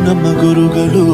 ನಮ್ಮ ಗುರುಗಳು.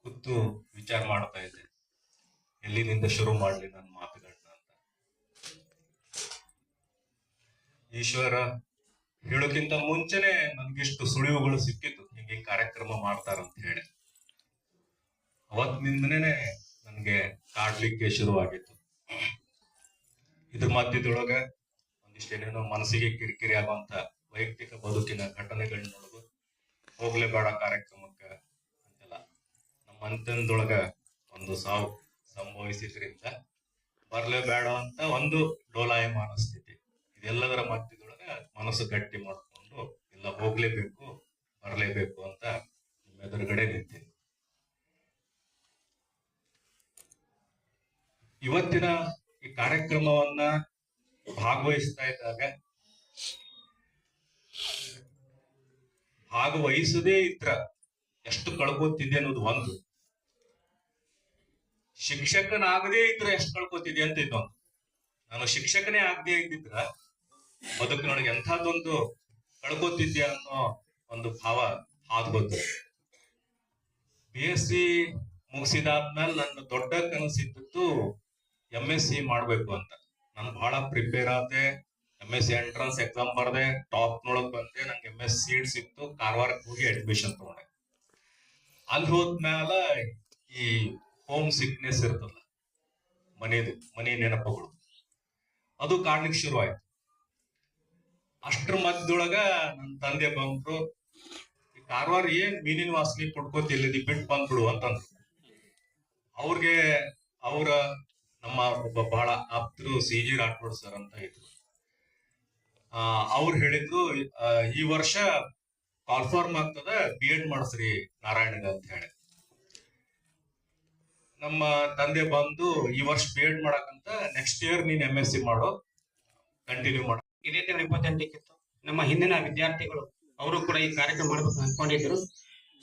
ಕೂತು ವಿಚಾರ ಮಾಡ್ತಾ ಇದ್ದೆ, ಎಲ್ಲಿನಿಂದ ಶುರು ಮಾಡ್ಲಿ ನನ್ನ ಮಾತುಗಳನ್ನ ಅಂತ. ಈಶ್ವರ ಹೇಳೋಕ್ಕಿಂತ ಮುಂಚೆನೆ ನನ್ಗಿಷ್ಟು ಸುಳಿವುಗಳು ಸಿಕ್ಕಿತ್ತು, ಹಿಂಗೆ ಕಾರ್ಯಕ್ರಮ ಮಾಡ್ತಾರಂತ ಹೇಳಿ. ಅವತ್ತಿನಿಂದನೇ ನನ್ಗೆ ಕಾಡ್ಲಿಕ್ಕೆ ಶುರುವಾಗಿತ್ತು. ಇದ್ರ ಮಧ್ಯದೊಳಗ ಒಂದಿಷ್ಟೇನೇನೋ ಮನಸ್ಸಿಗೆ ಕಿರಿಕಿರಿ ಆಗುವಂತ ವೈಯಕ್ತಿಕ ಬದುಕಿನ ಘಟನೆಗಳನ್ನ ನೋಡುದು, ಹೋಗ್ಲೇಬೇಡ ಕಾರ್ಯಕ್ರಮಕ್ಕ ಅಂತೆಲ್ಲ. ನಮ್ಮ ಅಂತಂದೊಳಗ ಒಂದು ಸಾವು ಸಂಭವಿಸಿದ್ರಿಂದ ಬರ್ಲೇಬೇಡ ಅಂತ ಒಂದು ಡೋಲಾಯಮಾನ ಸ್ಥಿತಿ. ಇದೆಲ್ಲದರ ಮಧ್ಯದೊಳಗ ಮನಸ್ಸು ಗಟ್ಟಿ ಮಾಡ್ಕೊಂಡು ಇಲ್ಲ ಹೋಗ್ಲೇಬೇಕು, ಬರ್ಲೇಬೇಕು ಅಂತ ನಿಮ್ಮ ಎದುರುಗಡೆ ನಿಂತೀನಿ. ಇವತ್ತಿನ ಈ ಕಾರ್ಯಕ್ರಮವನ್ನ ಭಾಗವಹಿಸ್ತಾ ಇದ್ದಾಗ ಭಾಗವಹಿಸದೇ ಇದ್ರ ಎಷ್ಟು ಕಳ್ಕೊತಿದ್ದೆ ಅನ್ನೋದು ಒಂದು, ಶಿಕ್ಷಕನಾಗದೇ ಇದ್ರೆ ಎಷ್ಟು ಕಳ್ಕೊತಿದ್ದೆ ಅಂತ ಇನ್ನೊಂದು. ನಾನು ಶಿಕ್ಷಕನೇ ಆಗದೆ ಇದ್ದಿದ್ರ ಬದುಕಿನೊಳಗೆ ಎಂಥದ್ದೊಂದು ಕಳ್ಕೊತಿದ್ದೆ ಅನ್ನೋ ಒಂದು ಭಾವ ಹಾದ್ಬೋದು. BSc ಮುಗಿಸಿದಾದ್ಮೇಲೆ ನನ್ನ ದೊಡ್ಡ ಕನಸಿದ್ದು MSc ಮಾಡ್ಬೇಕು ಅಂತ. ನಾನು ಬಹಳ ಪ್ರಿಪೇರ್ ಆದೆ, MSc ಎಂಟ್ರನ್ಸ್ ಎಕ್ಸಾಮ್ ಬರ್ದೆ, ಟಾಪ್ ನೋಡಕ್ ಬಂದೆ. ನಂಗೆ MS ಸೀಟ್ ಸಿಕ್ತು, ಕಾರವಾರಕ್ಕೆ ಹೋಗಿ ಅಡ್ಮಿಷನ್ ತಗೊಂಡೆ. ಅಲ್ಲಿ ಹೋದ್ಮ್ಯಾಲ ಈ ಹೋಮ್ ಸಿಕ್ನೆಸ್ ಇರ್ತಲ್ಲ, ಮನೆ ನೆನಪುಗಳು, ಅದು ಕಾಡ್ಲಿಕ್ಕೆ ಶುರು ಆಯ್ತು. ಅಷ್ಟ್ರ ಮಧ್ಯದೊಳಗ ನನ್ನ ತಂದೆ ಬಂದ್ರು, ಈ ಕಾರವಾರ ಏನ್ ಮೀನಿನ ವಾಸನೆ ಪಡ್ಕೋತಿಲ್ಲದಿ ಬಿಟ್ಟು ಬಂದ್ಬಿಡು ಅಂತಂದ್ರು. ಅವ್ರಿಗೆ ಅವರ ನಮ್ಮ ಒಬ್ಬ ಬಹಳ ಆಪ್ತರು CG ರಾಠೋಡ್ ಸರ್ ಅಂತ ಇದ್ರು. ಅವ್ರು ಹೇಳಿದ್ರು, ಈ ವರ್ಷ ಕಾಲ್ಫಾರ್ಮ್ ಆಗ್ತದ, B.Ed ಮಾಡಿಸ್ರಿ ನಾರಾಯಣಗ ಅಂತ ಹೇಳಿ. ನಮ್ಮ ತಂದೆ ಬಂದು ಈ ವರ್ಷ B.Ed ಮಾಡಕಂತ, ನೆಕ್ಸ್ಟ್ ಇಯರ್ ನೀನ್ MSc ಮಾಡೋ, ಕಂಟಿನ್ಯೂ ಮಾಡ. ಇದೇ ತಿಂಗಳ 28ಕ್ಕಿತ್ತು. ನಮ್ಮ ಹಿಂದಿನ ವಿದ್ಯಾರ್ಥಿಗಳು ಅವರು ಕೂಡ ಈ ಕಾರ್ಯಕ್ರಮ ಮಾಡ್ಬೇಕು ಅನ್ಕೊಂಡಿದ್ರು.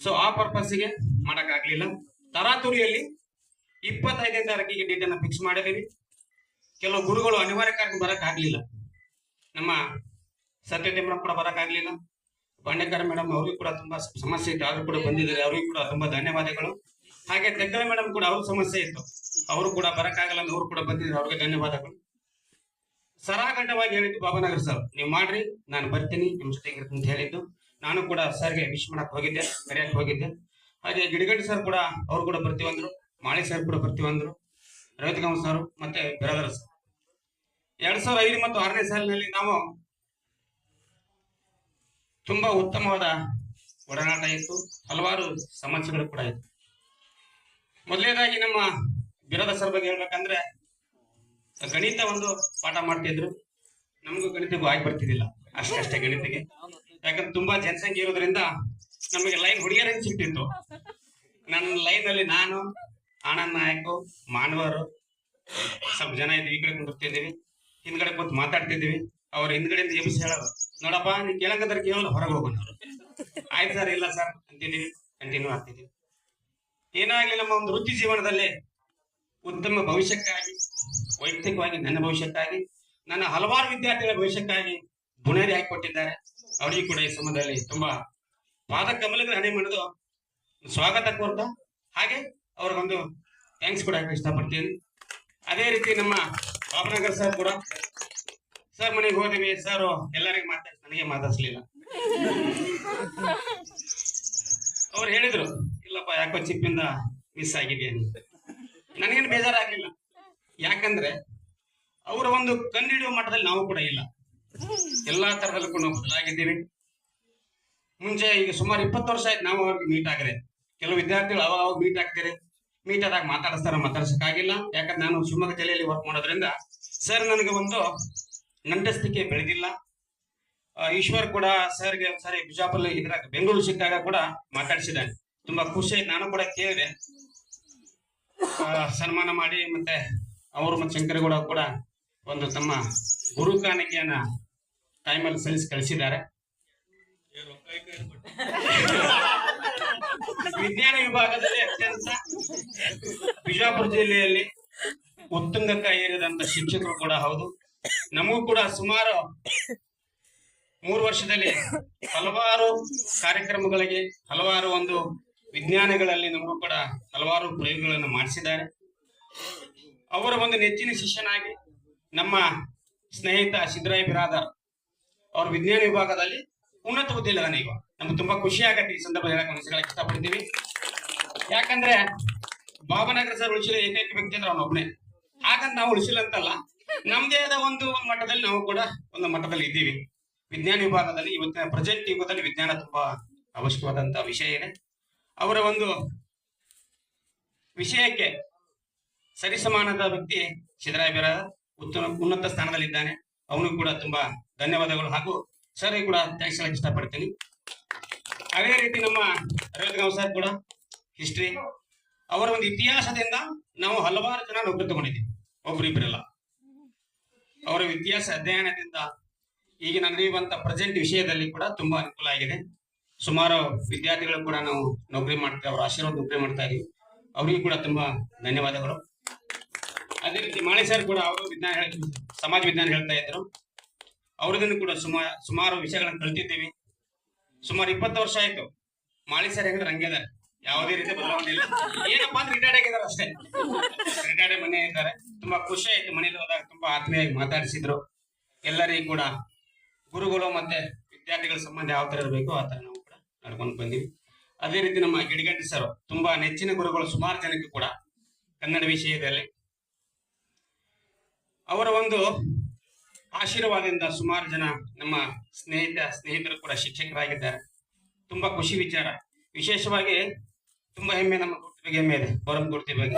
ಸೊ ಆ ಪರ್ಪಸ್ಗೆ ಮಾಡಕ್ ಆಗ್ಲಿಲ್ಲ. ತರಾತುರಿಯಲ್ಲಿ 25ನೇ ತಾರೀಕಿಗೆ ಡೇಟ್ ಅನ್ನ ಫಿಕ್ಸ್ ಮಾಡಿದೀವಿ. ಕೆಲವು ಗುರುಗಳು ಅನಿವಾರ್ಯ ಕಾರಣ ಬರಕ್ ಆಗ್ಲಿಲ್ಲ. ನಮ್ಮ ಸತ್ಯತೆ ಮೇಡಮ್ ಕೂಡ ಬರಕ್ ಆಗ್ಲಿಲ್ಲ. ಬಾಂಡೇಕರ್ ಮೇಡಮ್ ಅವ್ರಿಗೂ ಕೂಡ ತುಂಬಾ ಸಮಸ್ಯೆ ಇತ್ತು, ಆದ್ರೂ ಕೂಡ ಬಂದಿದ್ದಾರೆ. ಅವ್ರಿಗೂ ಕೂಡ ತುಂಬಾ ಧನ್ಯವಾದಗಳು. ಹಾಗೆ ತೆಕ್ಕಲ ಮೇಡಮ್ ಕೂಡ ಅವ್ರ ಸಮಸ್ಯೆ ಇತ್ತು, ಅವರು ಕೂಡ ಬರಕ್ಕಾಗಲ್ಲ, ಅವರು ಕೂಡ ಬಂದಿದ್ದಾರೆ, ಅವ್ರಿಗೆ ಧನ್ಯವಾದಗಳು. ಸರಾಗಂಟವಾಗಿ ಹೇಳಿದ್ದು ಬಾಬಾನಗರ್ ಸರ್, ನೀವು ಮಾಡ್ರಿ, ನಾನು ಬರ್ತೀನಿ, ನಿಮ್ ಜೊತೆಗೆ ಅಂತ ಹೇಳಿದ್ದು. ನಾನು ಕೂಡ ಸರ್ಗೆ ವಿಶ್ ಮಾಡಕ್ ಹೋಗಿದ್ದೆ, ಕರೆಯಕ್ ಹೋಗಿದ್ದೆ. ಹಾಗೆ ಗಿಡಗಂಟಿ ಸರ್ ಕೂಡ ಅವ್ರು ಕೂಡ ಬರ್ತೀವಂದ್ರು, ಮಾಳಿ ಸರ್ ಕೂಡ ಬರ್ತೀವಂದ್ರು, ರವಿತಗಾಂವ್ ಸರ್ ಮತ್ತೆ ಬಿರಾದರ್ ಸರ್. 2005 ಮತ್ತು 6ನೇ ಸಾಲಿನಲ್ಲಿ ನಾವು ತುಂಬಾ ಉತ್ತಮವಾದ ಒಡನಾಟ ಇತ್ತು, ಹಲವಾರು ಸಮಸ್ಯೆಗಳು ಕೂಡ ಇತ್ತು. ಮೊದಲನೇದಾಗಿ ನಮ್ಮ ಬಿರಾದರ್ ಸರ್ ಬಗ್ಗೆ ಹೇಳ್ಬೇಕಂದ್ರೆ, ಗಣಿತ ಒಂದು ಪಾಠ ಮಾಡ್ತಿದ್ರು. ನಮಗೂ ಗಣಿತಕ್ಕೂ ಆಗಿ ಬರ್ತಿದ್ದಿಲ್ಲ, ಅಷ್ಟೇ ಗಣಿತಕ್ಕೆ. ಯಾಕಂದ್ರೆ ತುಂಬಾ ಜನಸಂಖ್ಯೆ ಇರೋದ್ರಿಂದ ನಮಗೆ ಲೈನ್ ಹುಡುಗಿಯರಂಗೆ ಸಿಗ್ತಿತ್ತು. ನನ್ನ ಲೈನ್ ಅಲ್ಲಿ ನಾನು, ಆನಂದ್ ನಾಯಕ್, ಮಾನವರು ಸ್ವಲ್ಪ ಜನ ಇದ್ವಿ. ಈ ಕಡೆ ಕುಂದಿರ್ತಿದ್ದೀವಿ, ಹಿಂದ್ಗಡೆ ಕೂತ್ ಮಾತಾಡ್ತಿದ್ವಿ. ಅವ್ರ ಹಿಂದ್ಗಡೆಯಿಂದ ಎಬ್ಬಿಸಿ ಹೇಳೋರು, ನೋಡಪ್ಪ ನೀನ್ ಕೇಳಂಕಂದ್ರೆ ಕೇಳಲ್ಲ, ಹೊರಗೆ ಹೋಗೋಣ. ಆಯ್ತು ಸರ್, ಇಲ್ಲ ಸರ್ ಅಂತಿದ್ದೀವಿ, ಕಂಟಿನ್ಯೂ ಆಗ್ತಿದ್ದೀವಿ. ಏನಾಗ್ಲಿ, ನಮ್ಮ ಒಂದು ವೃತ್ತಿ ಜೀವನದಲ್ಲಿ ಉತ್ತಮ ಭವಿಷ್ಯಕ್ಕಾಗಿ, ವೈಯಕ್ತಿಕವಾಗಿ ನನ್ನ ಭವಿಷ್ಯಕ್ಕಾಗಿ, ನನ್ನ ಹಲವಾರು ವಿದ್ಯಾರ್ಥಿಗಳ ಭವಿಷ್ಯಕ್ಕಾಗಿ ಬುನಾದಿ ಹಾಕಿಕೊಟ್ಟಿದ್ದಾರೆ. ಅವರಿಗೂ ಕೂಡ ಈ ಸಮಯದಲ್ಲಿ ತುಂಬಾ ಪಾದ ಕಮಲಗಳ ಹಣೆ ಮಾಡಿದು ಸ್ವಾಗತ ಕೋರ್ತಾ, ಹಾಗೆ ಅವ್ರಿಗೊಂದು ಥ್ಯಾಂಕ್ಸ್ ಕೂಡ ಇಷ್ಟಪಡ್ತೀನಿ. ಅದೇ ರೀತಿ ನಮ್ಮ ಬಾಬನಗರ್ ಸರ್ ಕೂಡ, ಸರ್ ಮನೆಗೆ ಹೋದಿವಿ, ಸರ್ ಎಲ್ಲರಿಗೂ ಮಾತಾಡ್ಸಿ, ನನಗೆ ಮಾತಾಡ್ಸ್ಲಿಲ್ಲ. ಅವ್ರು ಹೇಳಿದ್ರು, ಇಲ್ಲಪ್ಪ ಯಾಕೋ ಚಿಪ್ಪಿಂದ ಮಿಸ್ ಆಗಿದೆ ಅಂತ. ನನಗೇನು ಬೇಜಾರಾಗ್ಲಿಲ್ಲ, ಯಾಕಂದ್ರೆ ಅವರ ಒಂದು ಕಂಡುಹಿಡಿಯುವ ಮಟ್ಟದಲ್ಲಿ ನಾವು ಕೂಡ ಇಲ್ಲ. ಎಲ್ಲಾ ತರದಲ್ಲೂ ಕೂಡ ನಾವು ಬದಲಾಗಿದ್ದೀವಿ. ಮುಂಚೆ ಈಗ ಸುಮಾರು 20 ವರ್ಷ ಆಯ್ತು ನಾವು ಅವ್ರಿಗೆ ಮೀಟ್ ಆಗದೆ. ಕೆಲವು ವಿದ್ಯಾರ್ಥಿಗಳು ಅವಾಗ ಮೀಟ್ ಆಗ್ತಾರೆ, ಮೀಟ್ ಆದಾಗ ಮಾತಾಡ್ಸಕ್ಕಾಗಿಲ್ಲ. ಯಾಕಂದ್ರೆ ನಾನು ಶಿವಮೊಗ್ಗ ಜಿಲ್ಲೆಯಲ್ಲಿ ವರ್ಕ್ ಮಾಡೋದ್ರಿಂದ ಸರ್ ನನಗೆ ಒಂದು ನಂಟಸ್ತಿಕೆ ಬೆಳೆದಿಲ್ಲ. ಈಶ್ವರ್ ಕೂಡ ಸರ್ಗೆ ಸರಿ ಬಿಜಾಪುರ ಇದ್ರಾಗ ಬೆಂಗಳೂರು ಸಿಕ್ಕಾಗ ಕೂಡ ಮಾತಾಡಿಸಿದ್ದಾನೆ. ತುಂಬಾ ಖುಷಿ ಆಯ್ತು. ನಾನು ಕೂಡ ಕೇಳಿದೆ, ಸನ್ಮಾನ ಮಾಡಿ ಮತ್ತೆ ಅವರು ಮತ್ತೆ ಶಂಕರಗೌಡ ಕೂಡ ಒಂದು ತಮ್ಮ ಗುರು ಕಾಣಿಕೆಯನ್ನ ಟೈಮಲ್ಲಿ ಸಲ್ಲಿಸಿ ಕಳಿಸಿದ್ದಾರೆ. ವಿಜ್ಞಾನ ವಿಭಾಗದಲ್ಲಿ ಅತ್ಯಂತ ಬಿಜಾಪುರ ಜಿಲ್ಲೆಯಲ್ಲಿ ಉತ್ತುಂಗಕ್ಕ ಏರಿದಂತ ಶಿಕ್ಷಕರು ಕೂಡ ಹೌದು. ನಮಗೂ ಕೂಡ ಸುಮಾರು 3 ವರ್ಷದಲ್ಲಿ ಹಲವಾರು ಕಾರ್ಯಕ್ರಮಗಳಿಗೆ, ಹಲವಾರು ಒಂದು ವಿಜ್ಞಾನಗಳಲ್ಲಿ ನಮಗೂ ಕೂಡ ಹಲವಾರು ಪ್ರಯೋಗಗಳನ್ನು ಮಾಡಿಸಿದ್ದಾರೆ. ಅವರ ಒಂದು ನೆಚ್ಚಿನ ಶಿಷ್ಯನಾಗಿ ನಮ್ಮ ಸ್ನೇಹಿತ ಸಿದ್ದರಾಯ ಬಿರಾದಾರ್ ಅವ್ರ ವಿಜ್ಞಾನ ವಿಭಾಗದಲ್ಲಿ ಉನ್ನತ ಹುದ್ದೆಯಿದ್ದಾನೆ. ಈಗ ನಮ್ಗೆ ತುಂಬಾ ಖುಷಿ ಆಗತ್ತೆ ಈ ಸಂದರ್ಭ ಹೇಳಕ್ ಇಷ್ಟಪಡ್ತೀವಿ. ಯಾಕಂದ್ರೆ ಬಾಬನಗರ ಸರ್ ಉಳಿಸಿದ ಏಕೈಕ ವ್ಯಕ್ತಿ ಅಂದ್ರೆ ಅವನೊಬ್ನೇ. ಹಾಗಂತ ನಾವು ಉಳಿಸಿಲ್ಲ ಅಂತಲ್ಲ, ನಮ್ದೇ ಆದ ಒಂದು ಮಟ್ಟದಲ್ಲಿ ನಾವು ಕೂಡ ಒಂದು ಮಟ್ಟದಲ್ಲಿ ಇದ್ದೀವಿ. ವಿಜ್ಞಾನ ವಿಭಾಗದಲ್ಲಿ ಇವತ್ತಿನ ಪ್ರೆಸೆಂಟ್ ಯುಗದಲ್ಲಿ ವಿಜ್ಞಾನ ತುಂಬಾ ಅವಶ್ಯಕವಾದಂತಹ ವಿಷಯ ಇದೆ. ಅವರ ಒಂದು ವಿಷಯಕ್ಕೆ ಸರಿಸಮಾನದ ವ್ಯಕ್ತಿ ಸಿದ್ದರಾಯ ಬಿರಾದಾರ್ ಉನ್ನತ ಸ್ಥಾನದಲ್ಲಿದ್ದಾನೆ. ಅವನಿಗೂ ಕೂಡ ತುಂಬಾ ಧನ್ಯವಾದಗಳು ಹಾಗೂ ಸರ್ ಕೂಡ ಥ್ಯಾಂಕ್ಸ್ ಹೇಳಕ್ ಇಷ್ಟಪಡ್ತೀನಿ. ಅದೇ ರೀತಿ ನಮ್ಮ ರವಿಗಾಂವ್ ಸರ್ ಕೂಡ ಹಿಸ್ಟ್ರಿ, ಅವರ ಒಂದು ಇತಿಹಾಸದಿಂದ ನಾವು ಹಲವಾರು ಜನ ನೌಕರಿ ತಗೊಂಡಿದ್ದೀವಿ, ಒಬ್ರಿಬ್ರಲ್ಲ. ಅವರ ಇತಿಹಾಸ ಅಧ್ಯಯನದಿಂದ ಈಗ ನಡೆಯುವಂತ ಪ್ರೆಸೆಂಟ್ ವಿಷಯದಲ್ಲಿ ಕೂಡ ತುಂಬಾ ಅನುಕೂಲ ಆಗಿದೆ. ಸುಮಾರು ವಿದ್ಯಾರ್ಥಿಗಳು ಕೂಡ ನಾವು ನೌಕರಿ ಮಾಡ್ತೇವೆ, ಅವರ ಆಶೀರ್ವಾದ ನೌಕರಿ ಮಾಡ್ತಾ ಇದೀವಿ. ಅವರಿಗೂ ಕೂಡ ತುಂಬಾ ಧನ್ಯವಾದಗಳು. ಅದೇ ರೀತಿ ಮಾಳಿ ಸರ್ ಕೂಡ ಅವರು ಸಮಾಜ ವಿಜ್ಞಾನ ಹೇಳ್ತಾ ಇದ್ರು. ಅವ್ರದನ್ನು ಕೂಡ ಸುಮಾರು ವಿಷಯಗಳನ್ನು ಕಲ್ತಿದ್ದೀವಿ. ಸುಮಾರು 20 ವರ್ಷ ಆಯ್ತು. ಮಾಳಿ ಸರ್ ಹೆಂಗ್ರೆ ಹಂಗೆ ಇದಾರೆ, ಯಾವುದೇ ರೀತಿ ಬದಲಾವಣೆ ಇಲ್ಲ. ಏನಪ್ಪಾ ಅಂದ್ರೆ ರಿಟೈರ್ಡ್ ಆಗಿದ್ದಾರೆ ಅಷ್ಟೇ, ರಿಟೈರ್ಡ್ ಮನೆ ಇದ್ದಾರೆ. ತುಂಬಾ ಖುಷಿ ಆಯ್ತು. ಮನೇಲಿ ಹೋದಾಗ ತುಂಬಾ ಆತ್ಮೀಯವಾಗಿ ಮಾತಾಡಿಸಿದ್ರು. ಎಲ್ಲರಿಗೂ ಕೂಡ ಗುರುಗಳು ಮತ್ತೆ ವಿದ್ಯಾರ್ಥಿಗಳ ಸಂಬಂಧ ಯಾವ ತರ ಇರಬೇಕು ಆ ತರ ನಾವು ಕೂಡ ನಡ್ಕೊಂಡು ಬಂದಿವಿ. ಅದೇ ರೀತಿ ನಮ್ಮ ಗಿಡಗಂಟಿ ಸರ್ ತುಂಬಾ ನೆಚ್ಚಿನ ಗುರುಗಳು ಸುಮಾರು ಜನಕ್ಕೆ ಕೂಡ ಕನ್ನಡ ವಿಷಯದಲ್ಲಿ. ಅವರ ಒಂದು ಆಶೀರ್ವಾದದಿಂದ ಸುಮಾರು ಜನ ನಮ್ಮ ಸ್ನೇಹಿತರು ಕೂಡ ಶಿಕ್ಷಕರಾಗಿದ್ದಾರೆ. ತುಂಬಾ ಖುಷಿ ವಿಚಾರ. ವಿಶೇಷವಾಗಿ ತುಂಬಾ ಹೆಮ್ಮೆ, ನಮ್ಮ ಗುರುತಿ ಬಗ್ಗೆ ಹೆಮ್ಮೆ ಇದೆ, ಬರಂ ಗುರುತಿ ಬಗ್ಗೆ.